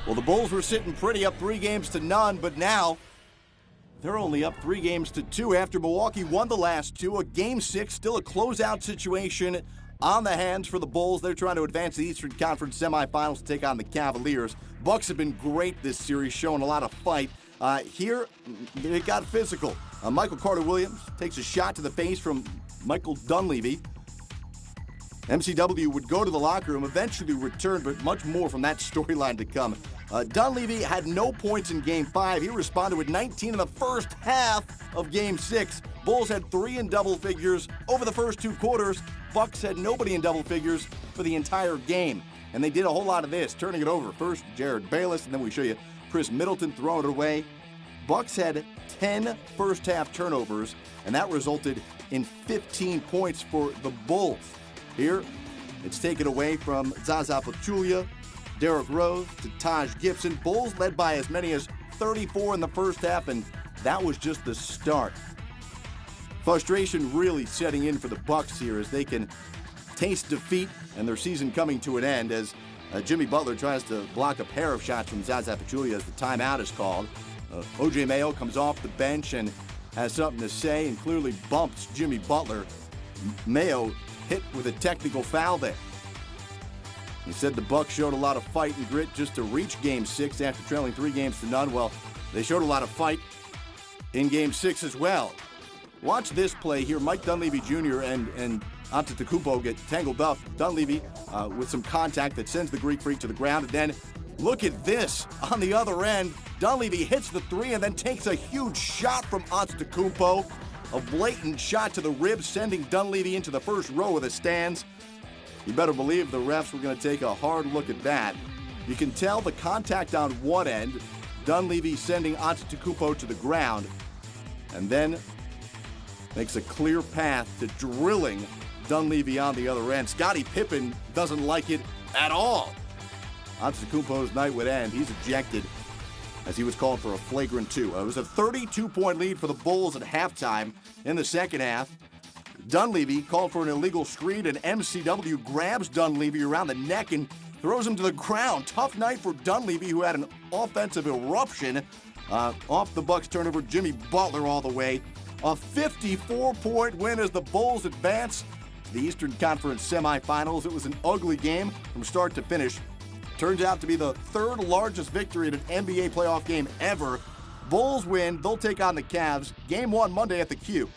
Well, the Bulls were sitting pretty up 3-0, but now they're only up 3-2 after Milwaukee won the last two. A Game 6, still a closeout situation on the hands for the Bulls. They're trying to advance the Eastern Conference semifinals to take on the Cavaliers. Bucks have been great this series, showing a lot of fight. Here, it got physical. Michael Carter-Williams takes a shot to the face from Michael Dunleavy. MCW would go to the locker room, eventually return, but much more from that storyline to come. Dunleavy had no points in Game 5. He responded with 19 in the first half of Game 6. Bulls had 3 in double figures over the first 2 quarters. Bucks had nobody in double figures for the entire game. And they did a whole lot of this, turning it over. First, Jared Bayless, and then we show you Chris Middleton throwing it away. Bucks had 10 first-half turnovers, and that resulted in 15 points for the Bulls. Here, it's taken away from Zaza Pachulia, Derrick Rose to Taj Gibson. Bulls led by as many as 34 in the first half, and that was just the start. Frustration really setting in for the Bucks here as they can taste defeat and their season coming to an end as Jimmy Butler tries to block a pair of shots from Zaza Pachulia as the timeout is called. O.J. Mayo comes off the bench and has something to say and clearly bumps Jimmy Butler. Mayo hit with a technical foul there. He said the Bucks showed a lot of fight and grit just to reach Game 6 after trailing 3-0. Well, they showed a lot of fight in Game 6 as well. Watch this play here. Mike Dunleavy Jr. and Antetokounmpo get tangled up. Dunleavy with some contact that sends the Greek Freak to the ground. And then look at this on the other end. Dunleavy hits the 3 and then takes a huge shot from Antetokounmpo. A blatant shot to the ribs, sending Dunleavy into the first row of the stands. You better believe the refs were going to take a hard look at that. You can tell the contact on one end, Dunleavy sending Antetokounmpo to the ground, and then makes a clear path to drilling Dunleavy on the other end. Scottie Pippen doesn't like it at all. Antetokounmpo's night would end. He's ejected as he was called for a flagrant 2. It was a 32-point lead for the Bulls at halftime. In the second half, Dunleavy called for an illegal screen, and MCW grabs Dunleavy around the neck and throws him to the ground. Tough night for Dunleavy, who had an offensive eruption off the Bucks turnover. Jimmy Butler all the way. A 54-point win as the Bulls advance to the Eastern Conference semifinals. It was an ugly game from start to finish. Turns out to be the 3rd largest victory in an NBA playoff game ever. Bulls win. They'll take on the Cavs. Game 1 Monday at the Q.